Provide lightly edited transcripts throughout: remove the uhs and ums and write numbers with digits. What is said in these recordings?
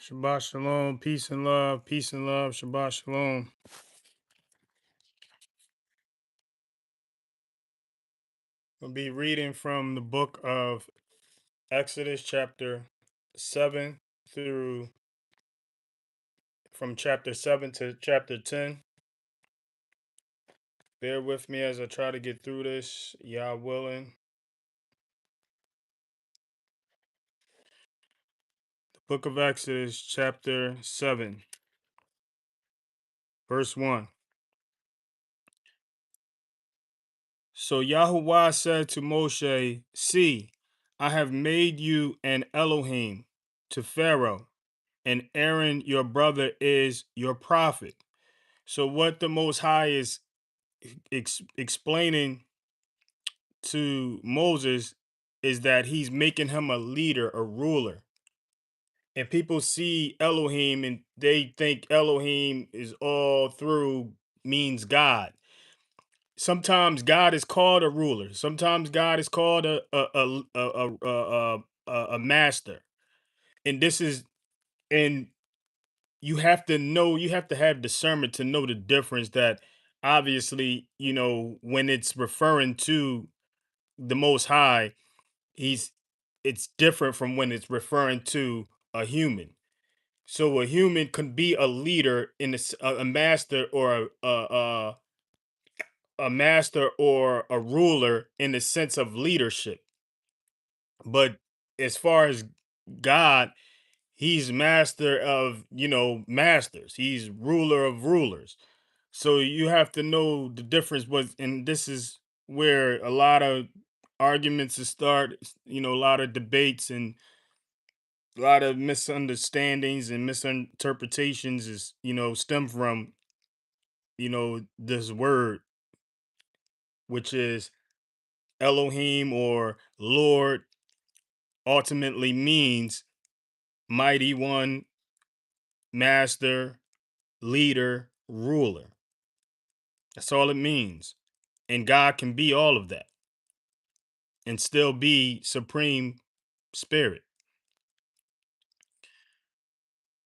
Shabbat shalom, peace and love, Shabbat shalom. We'll be reading from the book of Exodus, chapter 7 through from chapter 7 to chapter 10. Bear with me as I try to get through this, Yah willing. The book of Exodus, chapter 7, verse 1. So Yahuwah said to Moshe, "See, I have made you an Elohim to Pharaoh, and Aaron your brother is your prophet." So what the Most High is explaining to Moses is that he's making him a leader, a ruler. And people see Elohim and they think Elohim is all through means God. Sometimes God is called a ruler. Sometimes God is called a master. And this is and you have to know, you have to have discernment to know the difference that obviously, when it's referring to the most high, he's it's different from when it's referring to a human. So a human can be a leader in a master or a master or a ruler in the sense of leadership. But as far as God, he's master of, masters. He's ruler of rulers. So you have to know the difference was, and this is where a lot of arguments start, a lot of debates and a lot of misunderstandings and misinterpretations is, stem from, this word, which is Elohim or Lord, ultimately means mighty one, master, leader, ruler. That's all it means. And God can be all of that and still be supreme spirit.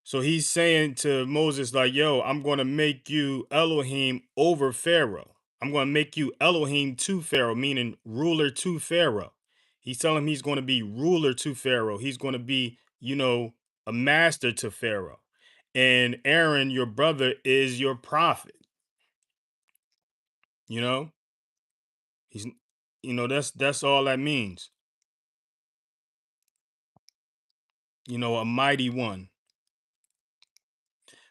So he's saying to Moses, like, yo, I'm going to make you Elohim over Pharaoh. I'm going to make you Elohim to Pharaoh, meaning ruler to Pharaoh. He's telling him he's going to be ruler to Pharaoh. He's going to be, a master to Pharaoh. And Aaron, your brother, is your prophet. You know, he's, that's all that means. A mighty one.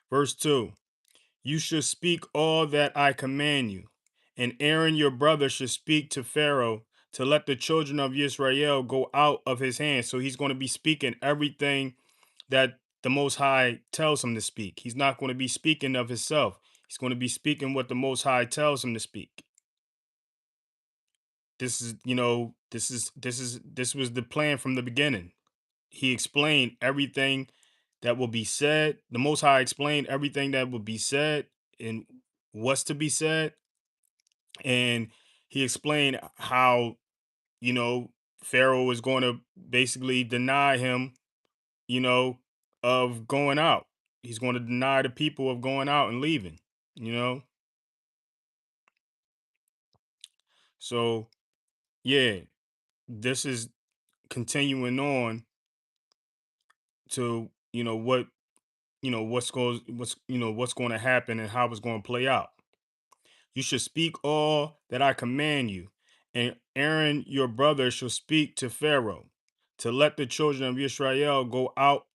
Verse 2. You should speak all that I command you. And Aaron your brother should speak to Pharaoh to let the children of Israel go out of his hand. So he's going to be speaking everything that the Most High tells him to speak. He's not going to be speaking of himself. He's going to be speaking what the Most High tells him to speak. This was the plan from the beginning. He explained everything that will be said. The Most High explained everything that will be said and what's to be said. And he explained how, you know, Pharaoh was going to basically deny him, you know, of going out. He's going to deny the people of going out and leaving, you know. So, yeah, this is continuing on to, what's going to happen and how it's going to play out. You should speak all that I command you, and Aaron your brother shall speak to Pharaoh to let the children of Israel go out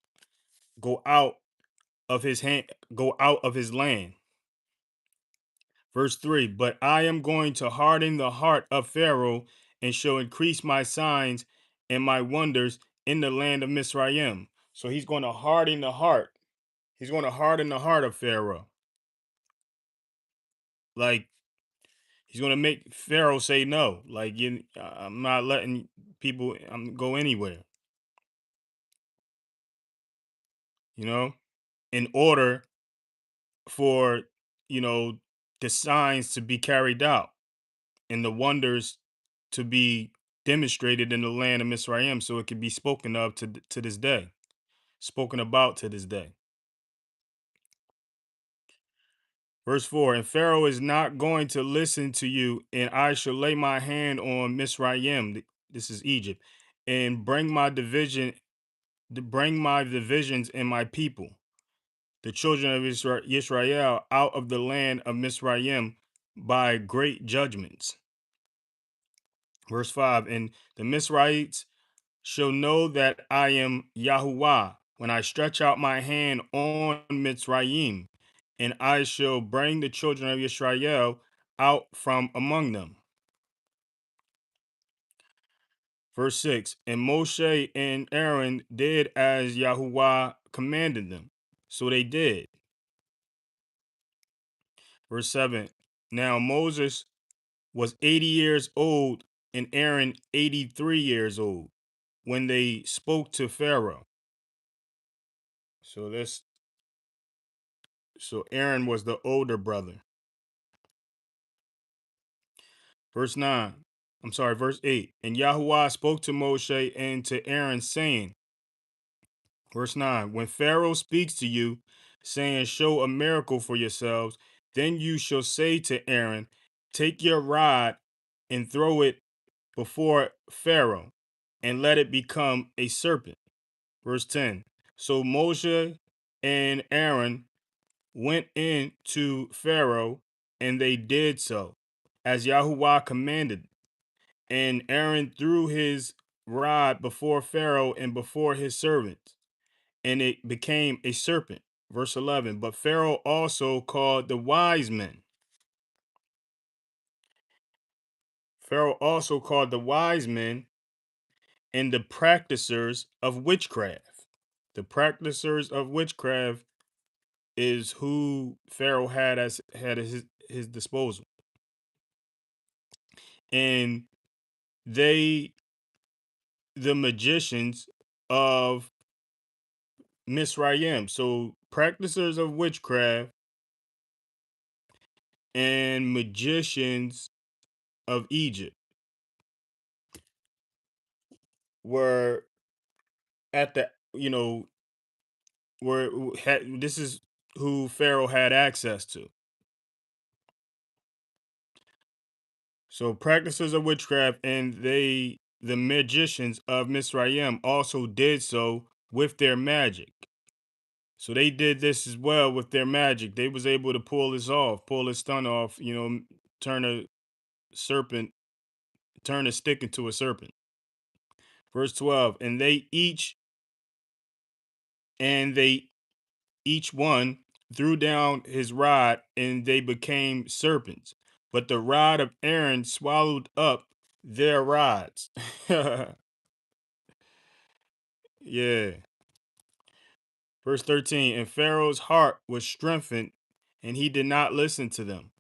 of his hand, go out of his land. Verse 3. But I am going to harden the heart of Pharaoh and shall increase my signs and my wonders in the land of Mizraim. So he's going to harden the heart. He's going to harden the heart of Pharaoh. Like, he's going to make Pharaoh say no. Like, I'm not letting people go anywhere, in order for, the signs to be carried out and the wonders to be demonstrated in the land of Mizraim so it could be spoken of to this day. spoken about to this day. Verse 4, and Pharaoh is not going to listen to you, and I shall lay my hand on Misraim, this is Egypt, and bring my divisions and my people, the children of Israel, out of the land of Misraim by great judgments. Verse 5, and the Misraites shall know that I am Yahuwah when I stretch out my hand on Mitzrayim, and I shall bring the children of Israel out from among them. Verse 6, and Moshe and Aaron did as Yahuwah commanded them. So they did. Verse 7, now Moses was 80 years old and Aaron 83 years old when they spoke to Pharaoh. So this so Aaron was the older brother. Verse 9. Verse 8. And Yahuwah spoke to Moshe and to Aaron, saying, verse 9, when Pharaoh speaks to you, saying, show a miracle for yourselves, then you shall say to Aaron, take your rod and throw it before Pharaoh, and let it become a serpent. Verse 10. So Moshe and Aaron went in to Pharaoh, and they did so, as Yahuwah commanded. And Aaron threw his rod before Pharaoh and before his servants, and it became a serpent. Verse 11. But Pharaoh also called the wise men. Pharaoh also called the wise men and the practicers of witchcraft. The practicers of witchcraft is who Pharaoh had at his disposal. And they the magicians of Misraim. So practicers of witchcraft and magicians of Egypt were at the were this is who Pharaoh had access to. So practicers of witchcraft and the magicians of Misraim also did so with their magic. So they did this as well with their magic. They was able to pull this stunt off, turn a serpent, turn a stick into a serpent. Verse 12, and they each one threw down his rod, and they became serpents. But the rod of Aaron swallowed up their rods. Yeah. Verse 13, and Pharaoh's heart was strengthened, and he did not listen to them,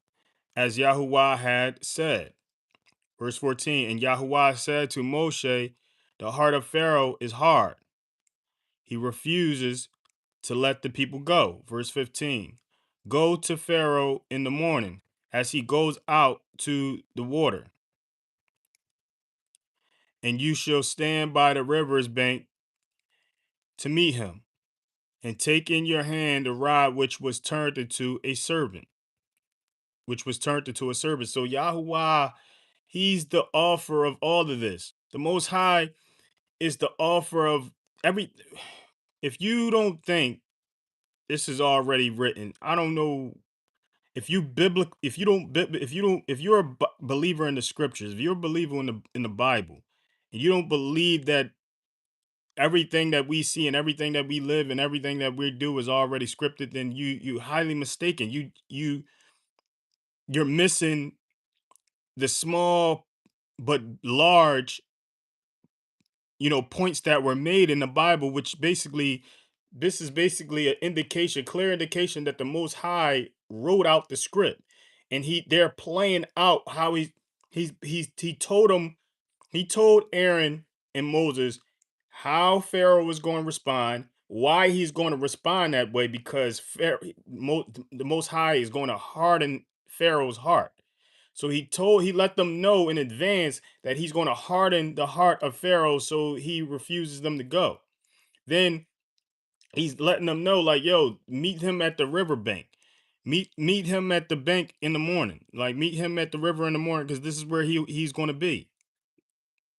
as Yahuwah had said. Verse 14, and Yahuwah said to Moshe, the heart of Pharaoh is hard. He refuses to let the people go. Verse 15, go to Pharaoh in the morning as he goes out to the water, and you shall stand by the river's bank to meet him, and take in your hand the rod which was turned into a serpent, So Yahuwah, he's the author of all of this. The Most High is the author of every. If you don't think this is already written, I don't know if you biblical. If you're a believer in the scriptures, if you're a believer in the Bible, and you don't believe that everything that we see and everything that we live and everything that we do is already scripted, then you highly mistaken. You're missing the small but large, points that were made in the Bible, which basically this is basically an indication, clear indication that the Most High wrote out the script, and they're playing out how he told Aaron and Moses how Pharaoh was going to respond, why he's going to respond that way, because the Most High is going to harden Pharaoh's heart. So he let them know in advance that he's going to harden the heart of Pharaoh so he refuses them to go. Then He's letting them know, like, yo, meet him at the riverbank. Meet him at the bank in the morning. Like, meet him at the river in the morning, because this is where he's going to be.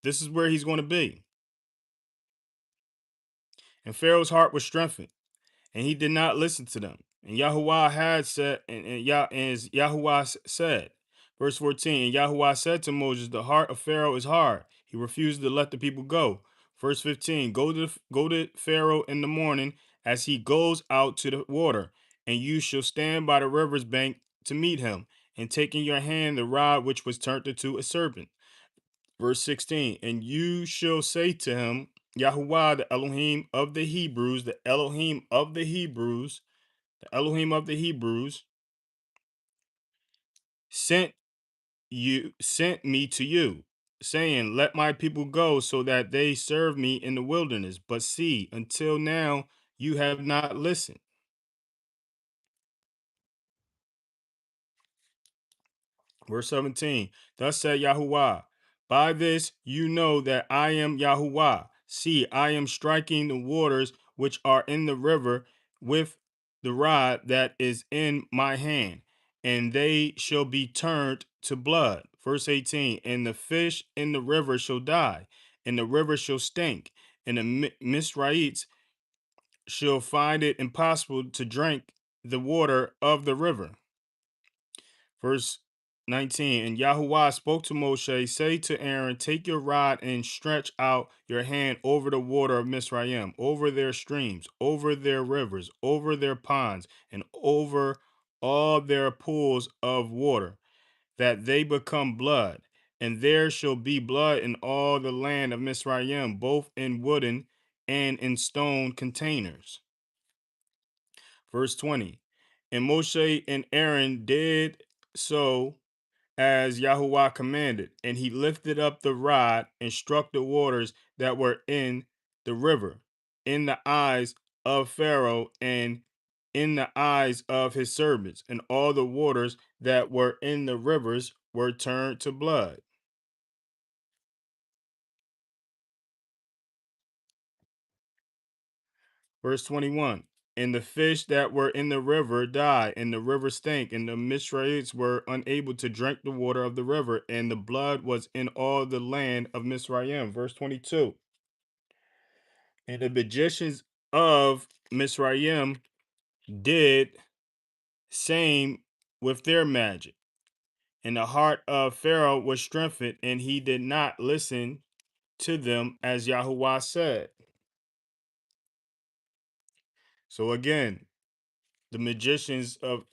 This is where he's going to be. And Pharaoh's heart was strengthened, and he did not listen to them. And Yahuwah had said, and as Yahuwah said, verse 14, and Yahuwah said to Moses, the heart of Pharaoh is hard. He refused to let the people go. Verse 15, go to Pharaoh in the morning as he goes out to the water, and you shall stand by the river's bank to meet him, and take in your hand the rod which was turned into a serpent. Verse 16, and you shall say to him, Yahuwah, the Elohim of the Hebrews, the Elohim of the Hebrews, the Elohim of the Hebrews, sent sent me to you, saying, let my people go so that they serve me in the wilderness. But see, until now you have not listened. Verse 17, thus said Yahuwah, by this you know that I am Yahuwah. See, I am striking the waters which are in the river with the rod that is in my hand, and they shall be turned to blood. Verse 18, and the fish in the river shall die, and the river shall stink, and the Mizraites shall find it impossible to drink the water of the river. Verse 19, and Yahuwah spoke to Moshe, say to Aaron, take your rod and stretch out your hand over the water of Mizraim, over their streams, over their rivers, over their ponds, and over all their pools of water, that they become blood. And there shall be blood in all the land of Mizraim, both in wooden and in stone containers. Verse 20, and Moshe and Aaron did so as Yahuwah commanded, and he lifted up the rod and struck the waters that were in the river, in the eyes of Pharaoh and in the eyes of his servants, and all the waters that were in the rivers were turned to blood. Verse 21, and the fish that were in the river died, and the river stank, and the Mizraelites were unable to drink the water of the river, and the blood was in all the land of Mizraim. Verse 22, and the magicians of Mizraim did same with their magic. And the heart of Pharaoh was strengthened, and he did not listen to them as Yahuwah said. So again, the magicians of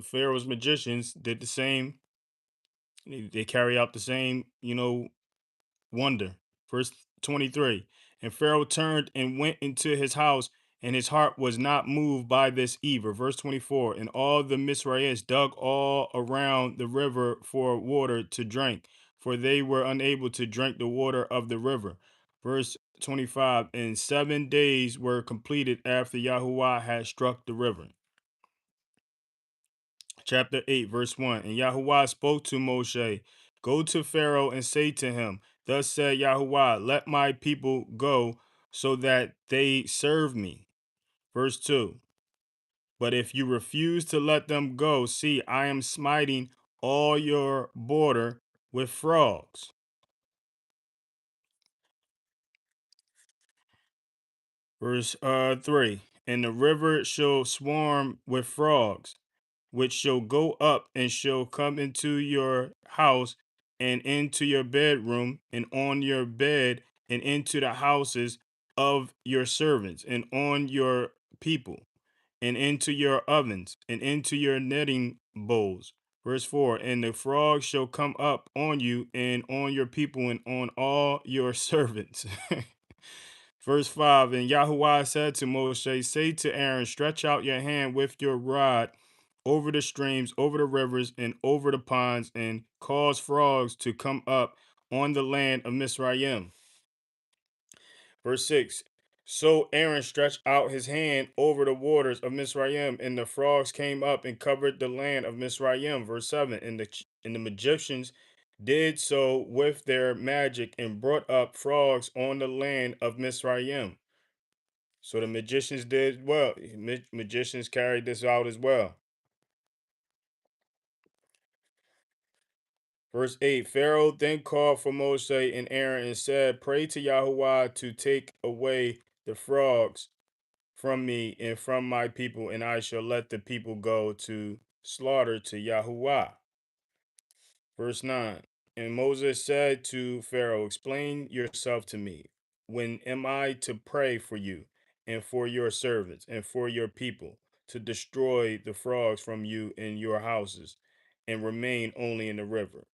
Pharaoh's magicians did the same. They carry out the same wonder. Verse 23, and Pharaoh turned and went into his house, and his heart was not moved by this evil. Verse 24, and all the Mizraimites dug all around the river for water to drink, for they were unable to drink the water of the river. Verse 25, and 7 days were completed after Yahuwah had struck the river. Chapter 8, verse 1. And Yahuwah spoke to Moshe, go to Pharaoh and say to him, thus said Yahuwah, let my people go so that they serve me. Verse 2. But if you refuse to let them go, see, I am smiting all your border with frogs. Verse 3. And the river shall swarm with frogs, which shall go up and shall come into your house and into your bedroom and on your bed and into the houses of your servants and on your people and into your ovens and into your netting bowls. Verse 4, and the frogs shall come up on you and on your people and on all your servants. Verse 5, and Yahuwah said to Moshe, say to Aaron, stretch out your hand with your rod over the streams, over the rivers, and over the ponds, and cause frogs to come up on the land of Mizraim. Verse 6, so Aaron stretched out his hand over the waters of Mizraim, and the frogs came up and covered the land of Mizraim. Verse 7, and the Egyptians did so with their magic and brought up frogs on the land of Mizraim. So the magicians did well. Magicians carried this out as well. Verse 8, Pharaoh then called for Moshe and Aaron and said, Pray to Yahuwah to take away the frogs from me and from my people, and I shall let the people go to slaughter to Yahuwah. Verse 9, and Moses said to Pharaoh, Explain yourself to me. When am I to pray for you and for your servants and for your people to destroy the frogs from you in your houses and remain only in the river?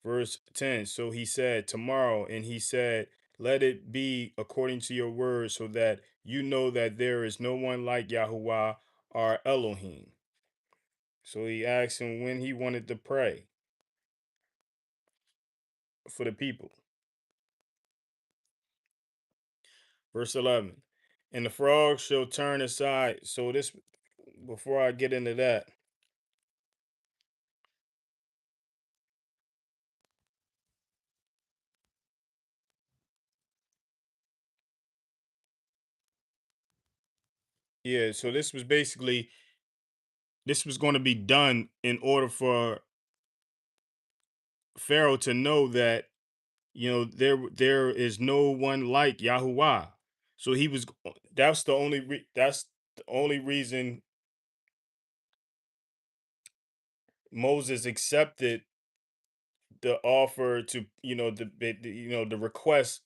Verse 10, so he said, Tomorrow, and he said, Let it be according to your word, so that you know that there is no one like Yahuwah our Elohim. So he asked him when he wanted to pray for the people. Verse 11. And the frog shall turn aside. So this, before I get into that, yeah, so this was basically, this was going to be done in order for Pharaoh to know that, there is no one like Yahuwah. So he was, that's the only reason Moses accepted the offer to, the request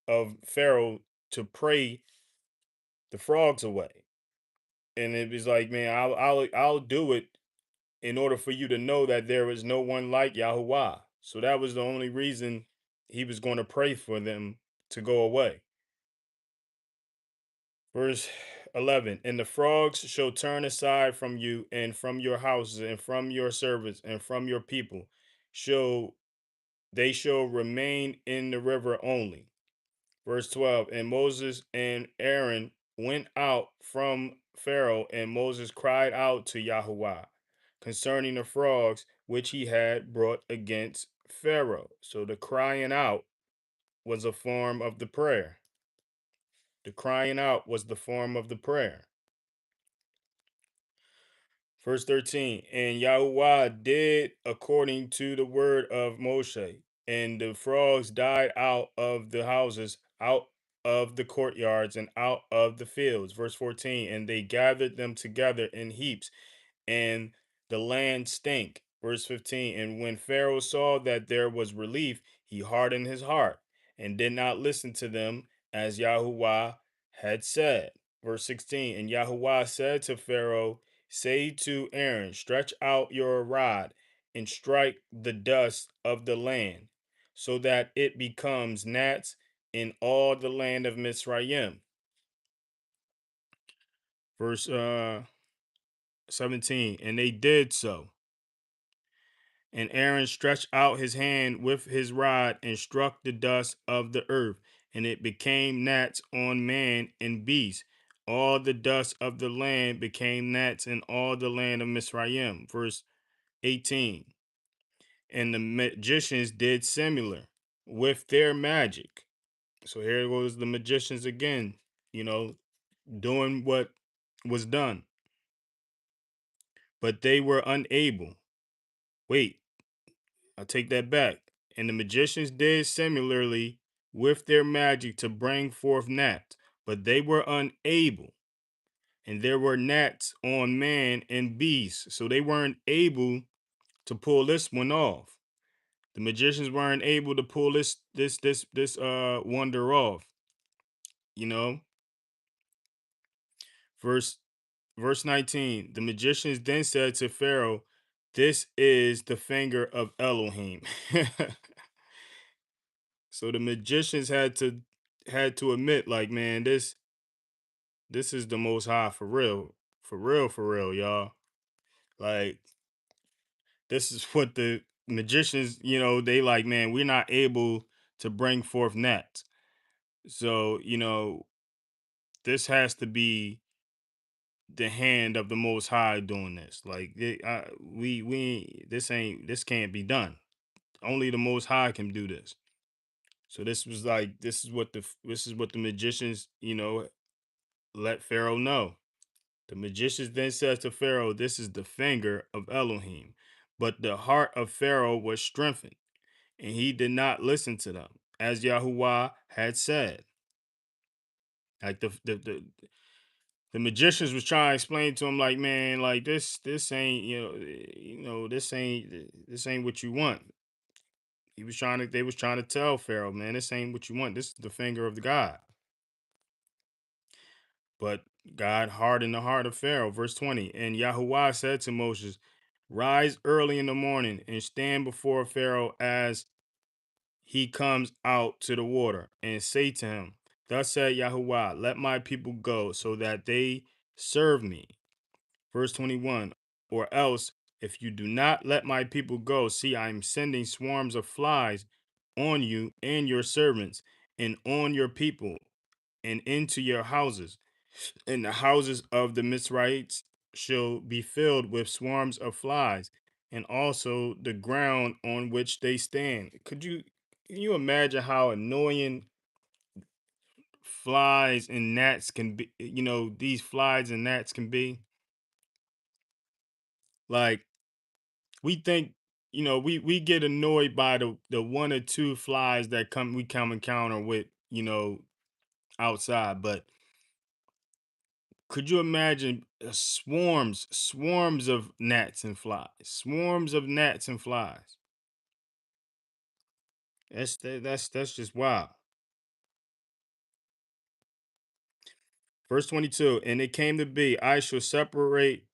of Pharaoh to pray the frogs away. And it was like, man, I'll do it in order for you to know that there is no one like Yahuwah. So that was the only reason he was going to pray for them to go away. Verse 11, and the frogs shall turn aside from you and from your houses and from your servants and from your people. Shall they shall remain in the river only. Verse 12, and Moses and Aaron went out from Pharaoh, and Moses cried out to Yahuwah concerning the frogs which he had brought against Pharaoh. So the crying out was a form of the prayer. The crying out was the form of the prayer. Verse 13, and Yahuwah did according to the word of Moshe, and the frogs died out of the houses, out of the courtyards, and out of the fields. Verse 14, and they gathered them together in heaps, and the land stank. Verse 15, and when Pharaoh saw that there was relief, he hardened his heart and did not listen to them as Yahuwah had said. Verse 16, and Yahuwah said to Pharaoh, Say to Aaron, Stretch out your rod and strike the dust of the land, so that it becomes gnats in all the land of Mizraim. Verse 17, and they did so. And Aaron stretched out his hand with his rod and struck the dust of the earth, and it became gnats on man and beast. All the dust of the land became gnats in all the land of Mizraim. Verse 18. And the magicians did similar with their magic. So here goes the magicians again, you know, doing what was done. But they were unable. Wait, I'll take that back. And the magicians did similarly with their magic to bring forth gnats, but they were unable. And there were gnats on man and beast, so they weren't able to pull this one off. The magicians weren't able to pull this wonder off. You know, verse verse 19. The magicians then said to Pharaoh, "This is the finger of Elohim." So the magicians had to admit, like, man, this is the Most High for real, for real, for real, y'all. Like, this is what the magicians, they like, man, we're not able to bring forth gnats. So, this has to be the hand of the Most High doing this. Like, this can't be done. Only the Most High can do this. So this was like, this is what the magicians, let Pharaoh know. The magicians then says to Pharaoh, this is the finger of Elohim. But the heart of Pharaoh was strengthened, and he did not listen to them, as Yahuwah had said. Like the magicians was trying to explain to him, like, man, like this ain't, this ain't what you want. They was trying to tell Pharaoh, man, this ain't what you want. This is the finger of the God. But God hardened the heart of Pharaoh. Verse 20. And Yahuwah said to Moses, rise early in the morning and stand before Pharaoh as he comes out to the water, and say to him, thus said Yahuwah, let my people go so that they serve me. Verse 21. Or else, if you do not let my people go, see, I am sending swarms of flies on you and your servants, and on your people, and into your houses. And the houses of the Mizraites shall be filled with swarms of flies, and also the ground on which they stand. Can you imagine how annoying flies and gnats can be? These flies and gnats can be. Like, we think, we get annoyed by the one or two flies that come encounter with, outside, but could you imagine swarms of gnats and flies, swarms of gnats and flies? That's just wild. Verse 22, and it came to be, I shall separate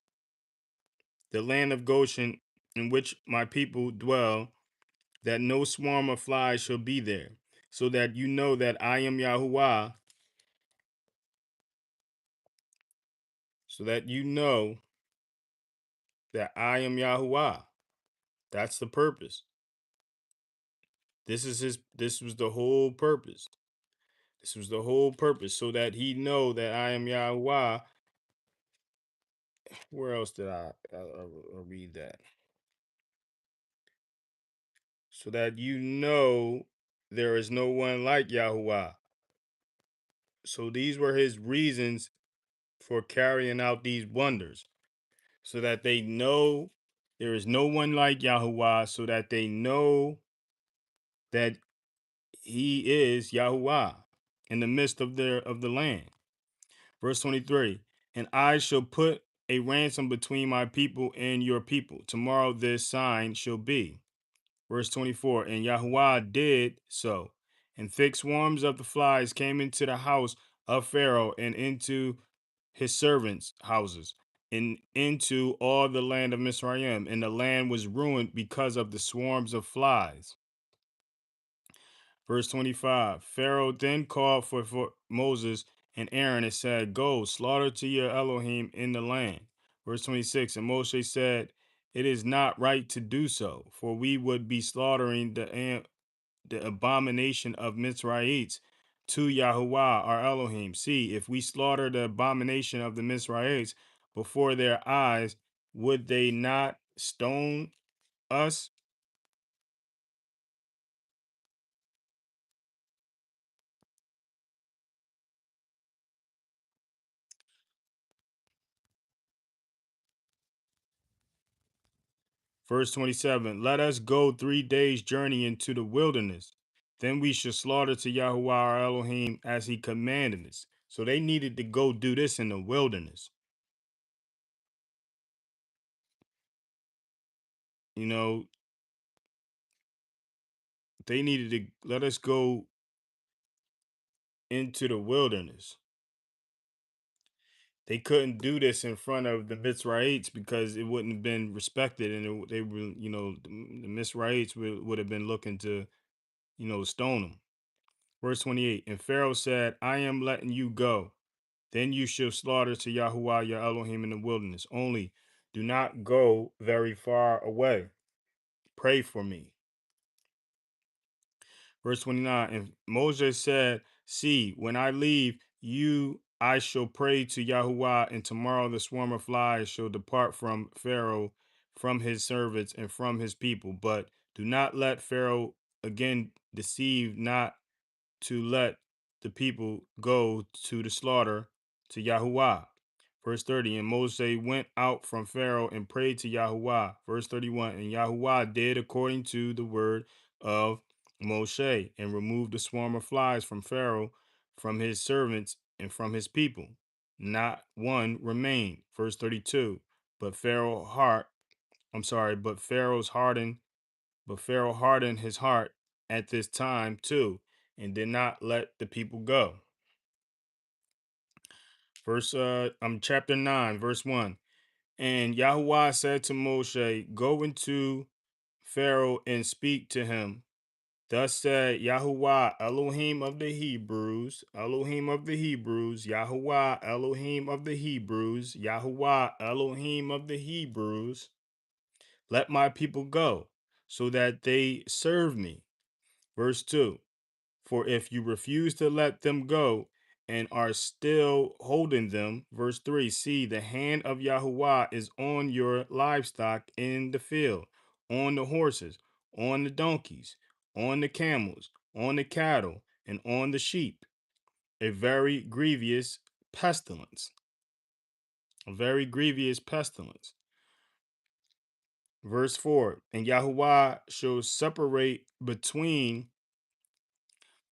the land of Goshen in which my people dwell, that no swarm of flies shall be there, so that you know that I am Yahuwah, so that you know that I am Yahuwah. That's the purpose. This was the whole purpose. This was the whole purpose, so that he know that I am Yahweh. Where else did I read that? So that you know there is no one like Yahuwah. So these were his reasons for carrying out these wonders, so that they know there is no one like Yahuwah, so that they know that he is Yahuwah in the midst of the land. Verse 23, and I shall put a ransom between my people and your people. Tomorrow this sign shall be. Verse 24, and Yahuwah did so, and thick swarms of the flies came into the house of Pharaoh and into his servants' houses, and into all the land of Mizraim, and the land was ruined because of the swarms of flies. Verse 25, Pharaoh then called for Moses and Aaron and said, go, slaughter to your Elohim in the land. Verse 26, and Moshe said, it is not right to do so, for we would be slaughtering the abomination of Mizraites to Yahuwah our Elohim. See, if we slaughter the abomination of the Mizraites before their eyes, would they not stone us? Verse 27, let us go 3 days' journey into the wilderness. Then we shall slaughter to Yahuwah our Elohim as he commanded us. So they needed to go do this in the wilderness. You know, they needed to let us go into the wilderness. They couldn't do this in front of the Mizraites because it wouldn't have been respected, and they were, the Mizraites would have been looking to, stone them. Verse 28, and Pharaoh said, I am letting you go. Then you shall slaughter to Yahuwah your Elohim in the wilderness. Only do not go very far away. Pray for me. Verse 29, and Moses said, see, when I leave you, I shall pray to Yahuwah, and tomorrow the swarm of flies shall depart from Pharaoh, from his servants, and from his people. But do not let Pharaoh again deceive, not to let the people go to the slaughter to Yahuwah. Verse 30, and Moses went out from Pharaoh and prayed to Yahuwah. Verse 31, and Yahuwah did according to the word of Moshe and removed the swarm of flies from Pharaoh, from his servants, and from his people. Not one remained. Verse 32, but but Pharaoh hardened his heart at this time too, and did not let the people go. Chapter 9, verse 1. And Yahuwah said to Moshe, go into Pharaoh and speak to him. Thus said Yahuwah, Elohim of the Hebrews, Elohim of the Hebrews, Yahuwah, Elohim of the Hebrews, Yahuwah, Elohim of the Hebrews, let my people go, so that they serve me. Verse 2. For if you refuse to let them go and are still holding them, verse 3, see, the hand of Yahuwah is on your livestock in the field, on the horses, on the donkeys, on the camels, on the cattle, and on the sheep. A very grievous pestilence. A very grievous pestilence. Verse 4, and Yahuwah shall separate between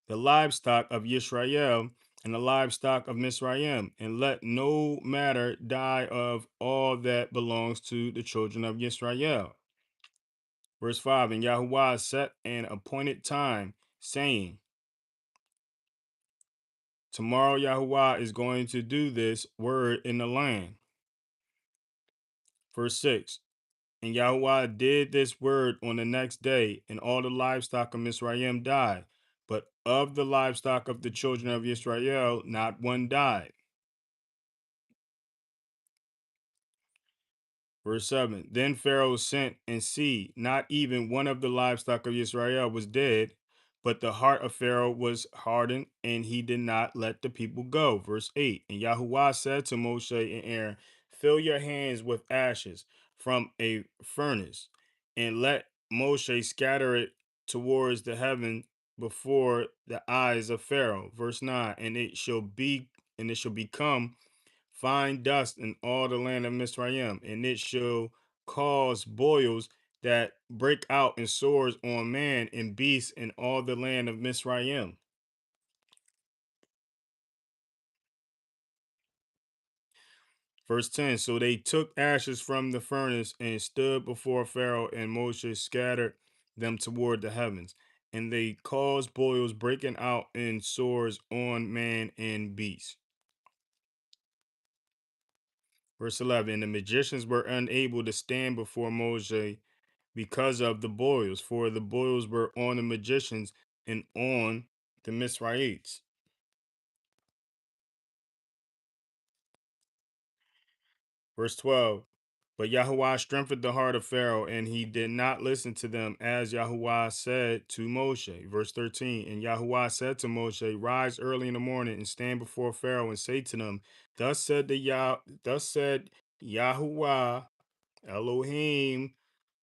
the livestock of Yisrael and the livestock of Mizraim, and let no matter die of all that belongs to the children of Yisrael. Verse 5, and Yahuwah set an appointed time, saying, tomorrow Yahuwah is going to do this word in the land. Verse 6, and Yahuwah did this word on the next day, and all the livestock of Mizraim died. But of the livestock of the children of Israel, not one died. Verse 7, then Pharaoh sent, and see, not even one of the livestock of Israel was dead, but the heart of Pharaoh was hardened, and he did not let the people go. Verse 8, and Yahuwah said to Moshe and Aaron, fill your hands with ashes from a furnace, and let Moshe scatter it towards the heaven before the eyes of Pharaoh. Verse 9, and it shall become fine dust in all the land of Mizraim, and it shall cause boils that break out in sores on man and beast in all the land of Mizraim. Verse 10, so they took ashes from the furnace and stood before Pharaoh, and Moshe scattered them toward the heavens, and they caused boils breaking out in sores on man and beast. Verse 11, and the magicians were unable to stand before Moshe because of the boils, for the boils were on the magicians and on the Mizrahites. Verse 12, but Yahuwah strengthened the heart of Pharaoh, and he did not listen to them, as Yahuwah said to Moshe. Verse 13, and Yahuwah said to Moshe, rise early in the morning and stand before Pharaoh and say to them, thus said Yahuwah, Elohim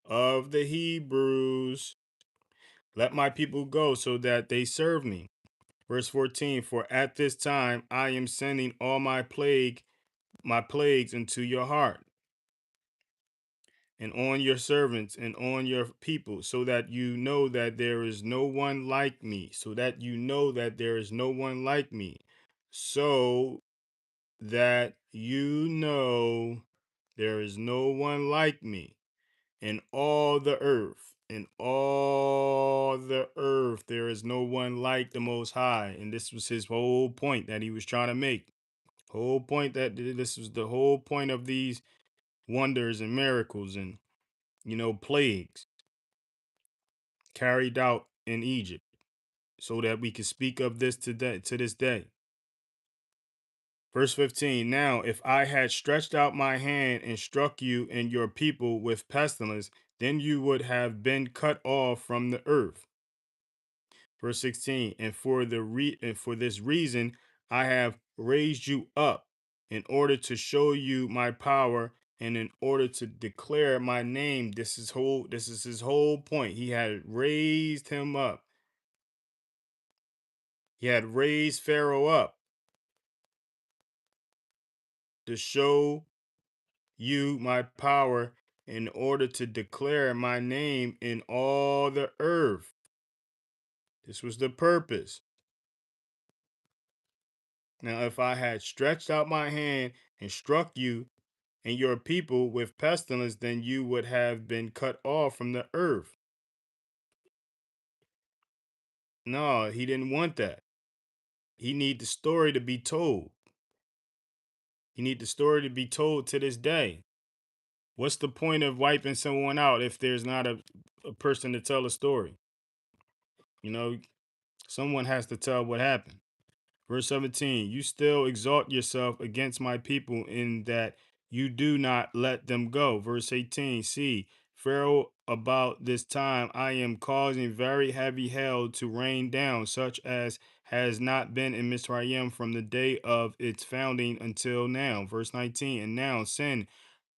of the Hebrews, let my people go so that they serve me. Verse 14, for at this time I am sending all my plagues into your heart and on your servants and on your people, so that you know that there is no one like me, so that you know that there is no one like me, so that you know there is no one like me in all the earth. In all the earth, there is no one like the Most High. And this was his whole point that he was trying to make. Whole point that this was the whole point of these wonders and miracles and, plagues carried out in Egypt, so that we can speak of this today, to this day. Verse 15, now if I had stretched out my hand and struck you and your people with pestilence, then you would have been cut off from the earth. Verse 16, and for this reason I have raised you up, in order to show you my power and in order to declare my name. This is his whole point. He had raised him up. He had raised Pharaoh up to show you my power in order to declare my name in all the earth. This was the purpose. Now, if I had stretched out my hand and struck you and your people with pestilence, then you would have been cut off from the earth. No, he didn't want that. He need the story to be told. He need the story to be told to this day. What's the point of wiping someone out if there's not a person to tell a story? You know, someone has to tell what happened. Verse 17, you still exalt yourself against my people in that you do not let them go. Verse 18, see, Pharaoh, about this time I am causing very heavy hail to rain down, such as has not been in Mizraim from the day of its founding until now. Verse 19, and now send,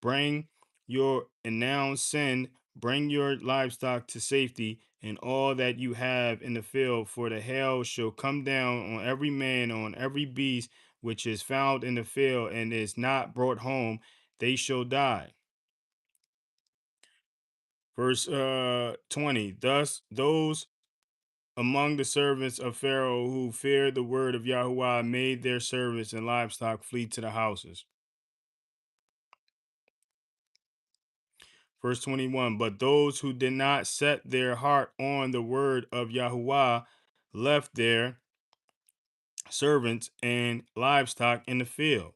bring and now send, bring your livestock to safety and all that you have in the field, for the hail shall come down on every man, on every beast which is found in the field, and is not brought home, they shall die. Verse 20, thus those among the servants of Pharaoh who feared the word of Yahuwah made their servants and livestock flee to the houses. Verse 21, but those who did not set their heart on the word of Yahuwah left their servants and livestock in the field.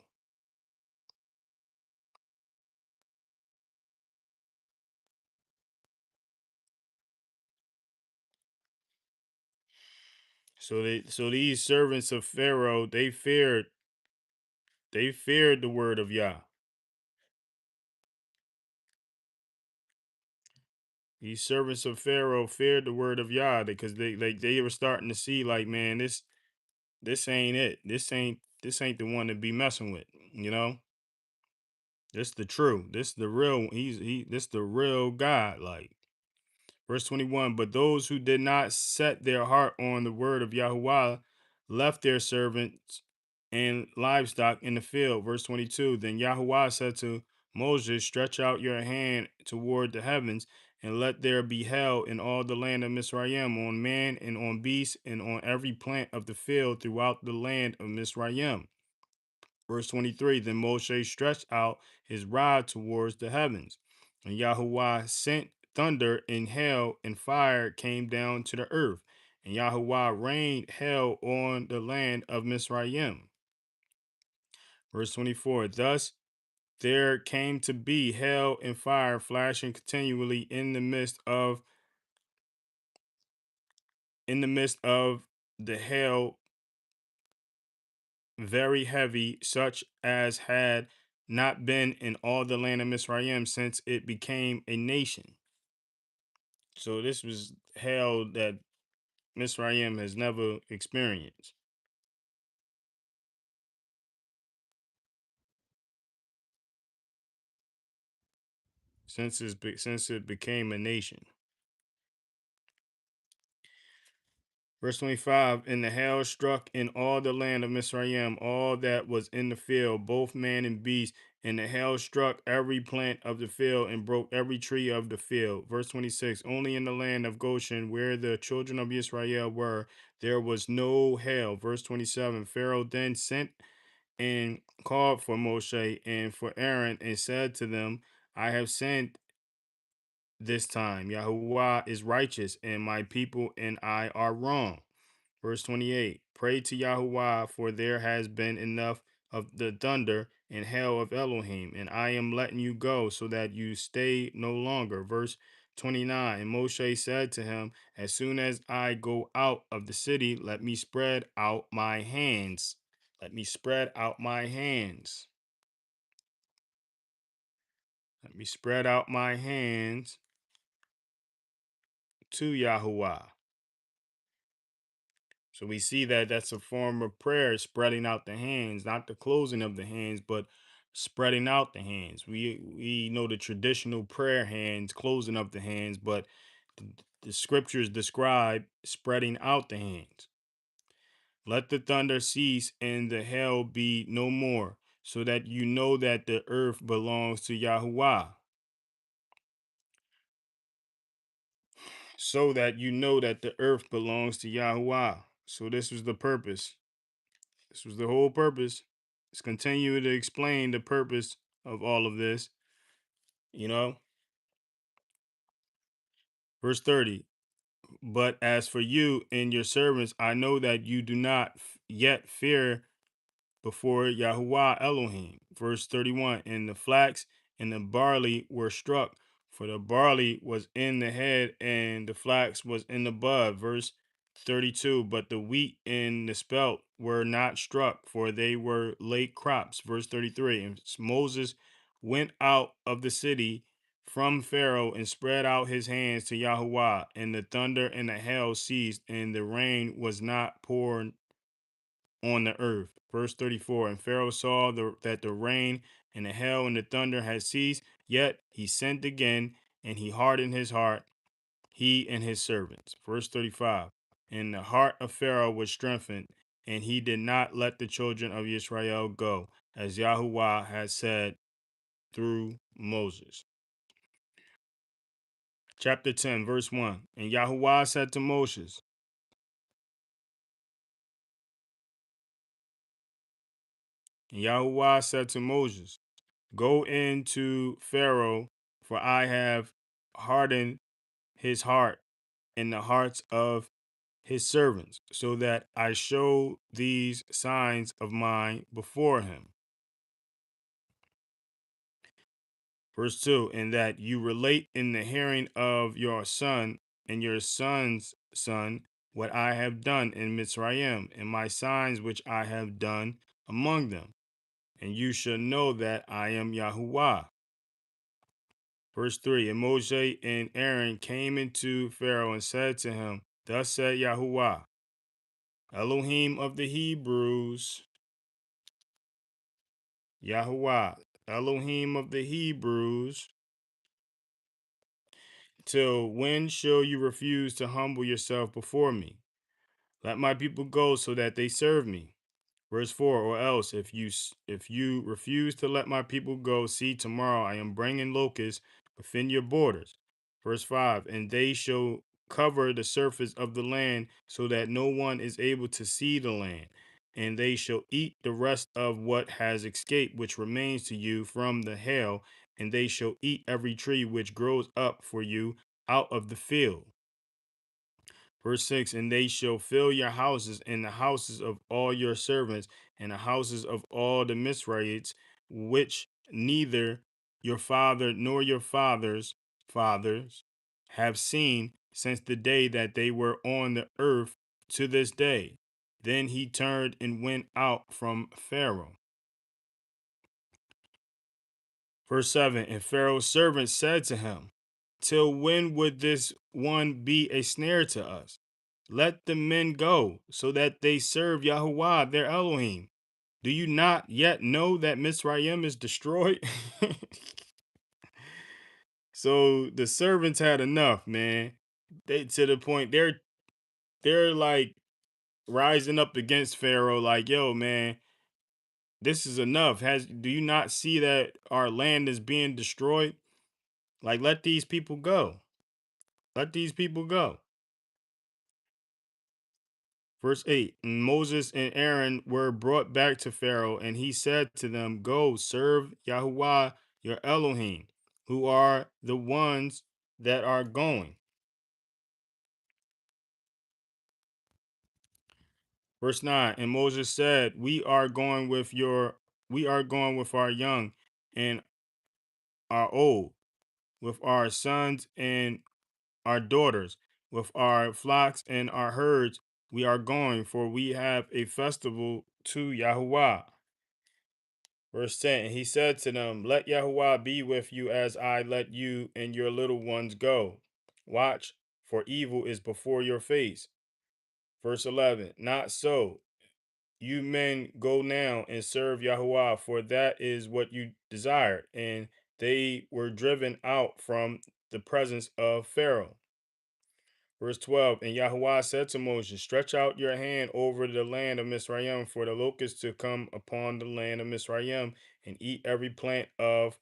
So these servants of Pharaoh, they feared the word of Yah. These servants of Pharaoh feared the word of Yah because they were starting to see like, man, this ain't it. This ain't the one to be messing with, you know? This the true. This the real. This the real God. Like verse 21. But those who did not set their heart on the word of Yahuwah left their servants and livestock in the field. Verse 22. Then Yahuwah said to Moses, stretch out your hand toward the heavens, and let there be hail in all the land of Mizraim, on man and on beast, and on every plant of the field throughout the land of Mizraim. Verse 23, then Moshe stretched out his rod towards the heavens, and Yahuwah sent thunder and hail and fire came down to the earth, and Yahuwah rained hail on the land of Mizraim. Verse 24, thus there came to be hail and fire flashing continually in the midst of the hail, very heavy, such as had not been in all the land of Mizraim since it became a nation. So this was hell that Mizraim has never experienced since it became a nation. Verse 25, and the hail struck in all the land of Mizraim, all that was in the field, both man and beast, and the hail struck every plant of the field and broke every tree of the field. Verse 26, only in the land of Goshen, where the children of Israel were, there was no hail. Verse 27, Pharaoh then sent and called for Moshe and for Aaron and said to them, I have sinned this time. Yahuwah is righteous, and my people and I are wrong. Verse 28, pray to Yahuwah, for there has been enough of the thunder and hail of Elohim, and I am letting you go so that you stay no longer. Verse 29, and Moshe said to him, as soon as I go out of the city, let me spread out my hands. Let me spread out my hands. Let me spread out my hands to Yahuwah. So we see that that's a form of prayer, spreading out the hands, not the closing of the hands, but spreading out the hands. We know the traditional prayer hands, closing of the hands, but the scriptures describe spreading out the hands. Let the thunder cease and the hail be no more. so that you know that the earth belongs to Yahuwah. So that you know that the earth belongs to Yahuwah. So this was the purpose. This was the whole purpose. Let's continue to explain the purpose of all of this. You know, verse 30. But as for you and your servants, I know that you do not yet fear before Yahuwah Elohim. Verse 31. And the flax and the barley were struck, for the barley was in the head and the flax was in the bud. Verse 32. But the wheat and the spelt were not struck, for they were late crops. Verse 33. And Moses went out of the city from Pharaoh and spread out his hands to Yahuwah, and the thunder and the hail ceased, and the rain was not poured on the earth. Verse 34. And Pharaoh saw that the rain and the hail and the thunder had ceased, yet he sinned again, and he hardened his heart, he and his servants. Verse 35. And the heart of Pharaoh was strengthened, and he did not let the children of Israel go, as Yahuwah had said through Moses. Chapter 10, verse 1. And Yahuwah said to Moses, and Yahuwah said to Moses, go into Pharaoh, for I have hardened his heart and the hearts of his servants, so that I show these signs of mine before him. Verse 2. And that you relate in the hearing of your son and your son's son what I have done in Mitzrayim, and my signs which I have done among them. And you shall know that I am Yahuwah. Verse 3. And Moses and Aaron came into Pharaoh and said to him, thus said Yahuwah, Elohim of the Hebrews, Yahuwah, Elohim of the Hebrews, till when shall you refuse to humble yourself before me? Let my people go so that they serve me. Verse 4. Or else, if you refuse to let my people go, see, tomorrow I am bringing locusts within your borders. Verse 5. And they shall cover the surface of the land, so that no one is able to see the land. And they shall eat the rest of what has escaped, which remains to you from the hail, and they shall eat every tree which grows up for you out of the field. Verse 6. And they shall fill your houses and the houses of all your servants and the houses of all the Mizraites, which neither your father nor your fathers have seen since the day that they were on the earth to this day. Then he turned and went out from Pharaoh. Verse 7. And Pharaoh's servants said to him, till when would this one be a snare to us? Let the men go, so that they serve Yahuwah their Elohim. Do you not yet know that Mizraim is destroyed? So the servants had enough, man. They to the point they're like rising up against Pharaoh, like, yo, man, this is enough. Do you not see that our land is being destroyed? Like, let these people go. Let these people go. Verse 8. And Moses and Aaron were brought back to Pharaoh, and he said to them, go serve Yahuwah your Elohim, who are the ones that are going. Verse 9. And Moses said, we are going with our young and our old, with our sons and our daughters, with our flocks and our herds, we are going, for we have a festival to Yahuwah. Verse 10. And he said to them, let Yahuwah be with you as I let you and your little ones go. Watch, for evil is before your face. Verse 11. Not so. You men go now and serve Yahuwah, for that is what you desired. And they were driven out from the presence of Pharaoh. Verse 12, and Yahuwah said to Moses, stretch out your hand over the land of Mizraim for the locusts to come upon the land of Mizraim and eat every plant of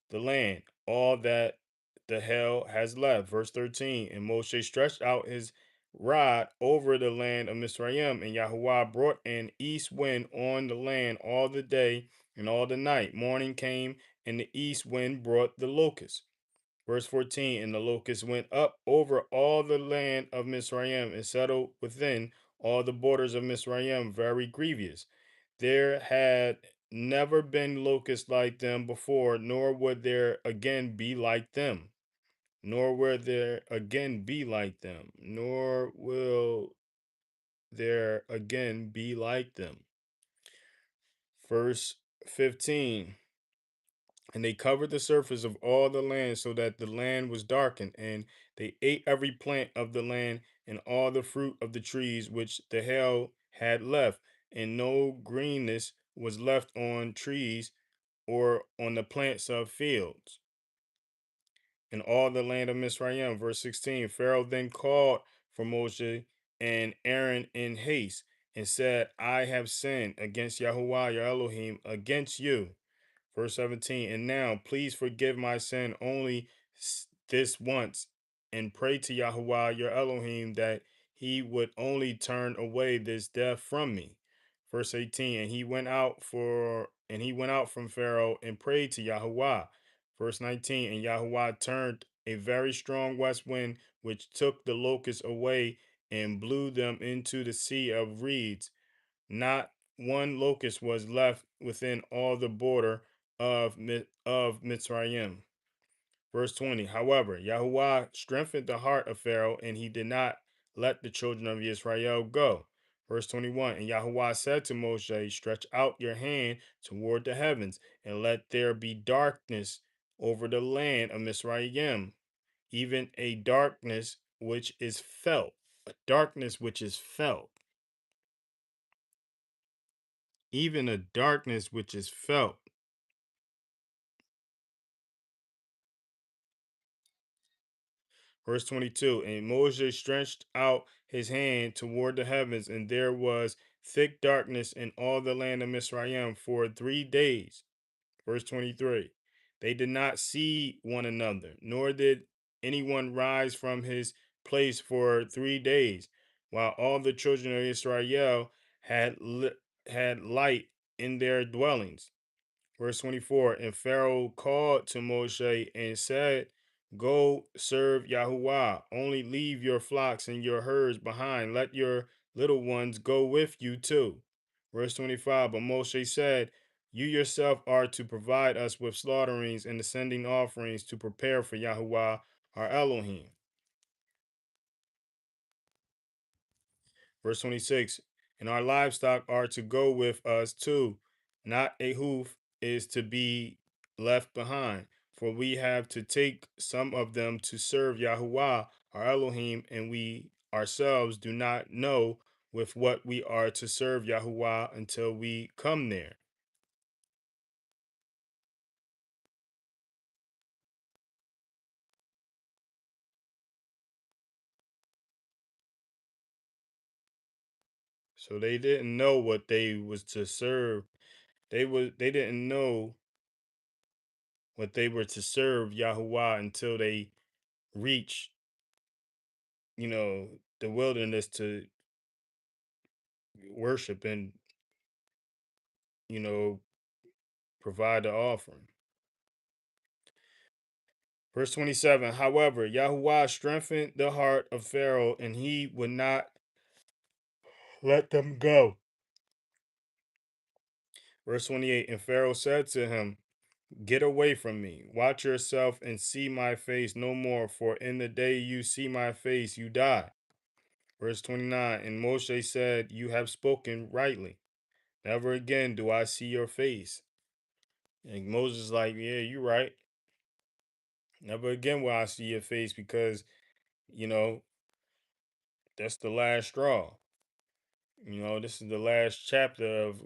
the land, all that the hell has left. Verse 13, and Moshe stretched out his rod over the land of Mizraim, and Yahuwah brought an east wind on the land all the day and all the night. Morning came, and the east wind brought the locusts. Verse 14, and the locusts went up over all the land of Mizraim and settled within all the borders of Mizraim, very grievous. There had never been locusts like them before, nor would there again be like them. Nor will there again be like them. Nor will there again be like them. Verse 15. And they covered the surface of all the land so that the land was darkened, and they ate every plant of the land and all the fruit of the trees which the hail had left, and no greenness was left on trees or on the plants of fields in all the land of Mizraim. Verse 16, Pharaoh then called for Moshe and Aaron in haste and said, I have sinned against Yahuwah your Elohim, against you. Verse 17, and now please forgive my sin only this once, and pray to Yahuwah your Elohim that he would only turn away this death from me. Verse 18, and he went out from Pharaoh and prayed to Yahuwah. Verse 19, and Yahuwah turned a very strong west wind, which took the locusts away and blew them into the sea of reeds. Not one locust was left within all the border of Mitzrayim. Verse 20. However, Yahuwah strengthened the heart of Pharaoh, and he did not let the children of Israel go. Verse 21. And Yahuwah said to Moshe, stretch out your hand toward the heavens, and let there be darkness over the land of Mitzrayim, even a darkness which is felt. A darkness which is felt. Even a darkness which is felt. Verse 22, and Moses stretched out his hand toward the heavens, and there was thick darkness in all the land of Mizraim for 3 days. Verse 23, they did not see one another, nor did anyone rise from his place for 3 days, while all the children of Israel had light in their dwellings. Verse 24, and Pharaoh called to Moshe and said, go serve Yahuwah. Only leave your flocks and your herds behind. Let your little ones go with you too. Verse 25, but Moshe said, you yourself are to provide us with slaughterings and ascending offerings to prepare for Yahuwah our Elohim. Verse 26, and our livestock are to go with us too. Not a hoof is to be left behind, for we have to take some of them to serve Yahuwah our Elohim, and we ourselves do not know with what we are to serve Yahuwah until we come there. So they didn't know what they was to serve. They didn't know what they were to serve Yahuwah until they reached, the wilderness to worship and, you know, provide the offering. Verse 27, however, Yahuwah strengthened the heart of Pharaoh, and he would not let them go. Verse 28, and Pharaoh said to him, get away from me, watch yourself, and see my face no more, for in the day you see my face, you die. Verse 29, and Moshe said, you have spoken rightly. Never again do I see your face. And Moses is like, yeah, you're right. Never again will I see your face because, you know, that's the last straw. This is the last chapter of,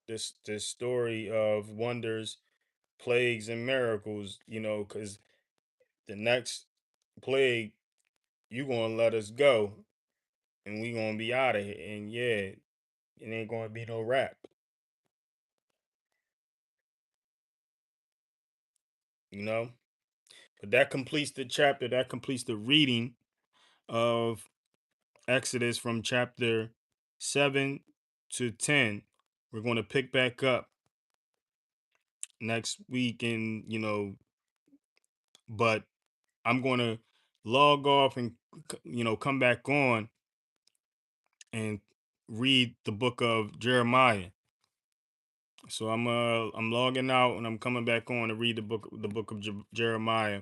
this story of wonders, plagues, and miracles, because the next plague, you gonna let us go and we gonna be out of here. And yeah, it ain't gonna be no rap, you know? But that completes the chapter, that completes the reading of Exodus from chapter 7 to 10. We're gonna pick back up next week and but I'm gonna log off and come back on and read the book of Jeremiah. So I'm logging out and I'm coming back on to read the book of Jeremiah.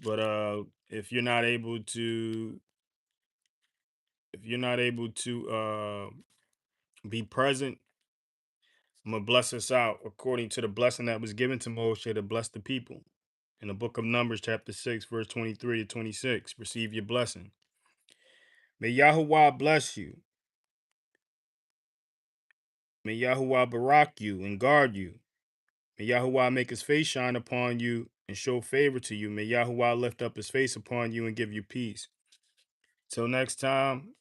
But if you're not able to be present, I'm gonna bless us out according to the blessing that was given to Moshe to bless the people. In the book of Numbers, chapter 6, verse 23 to 26. Receive your blessing. May Yahuwah bless you. May Yahuwah barak you and guard you. May Yahuwah make his face shine upon you and show favor to you. May Yahuwah lift up his face upon you and give you peace. Till next time,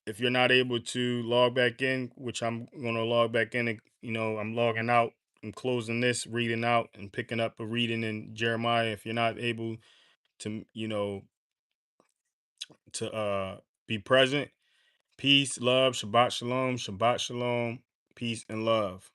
if you're not able to log back in, which I'm going to log back in, and, I'm logging out. I'm closing this, reading out, and picking up a reading in Jeremiah. If you're not able to, be present, peace, love, Shabbat Shalom, peace and love.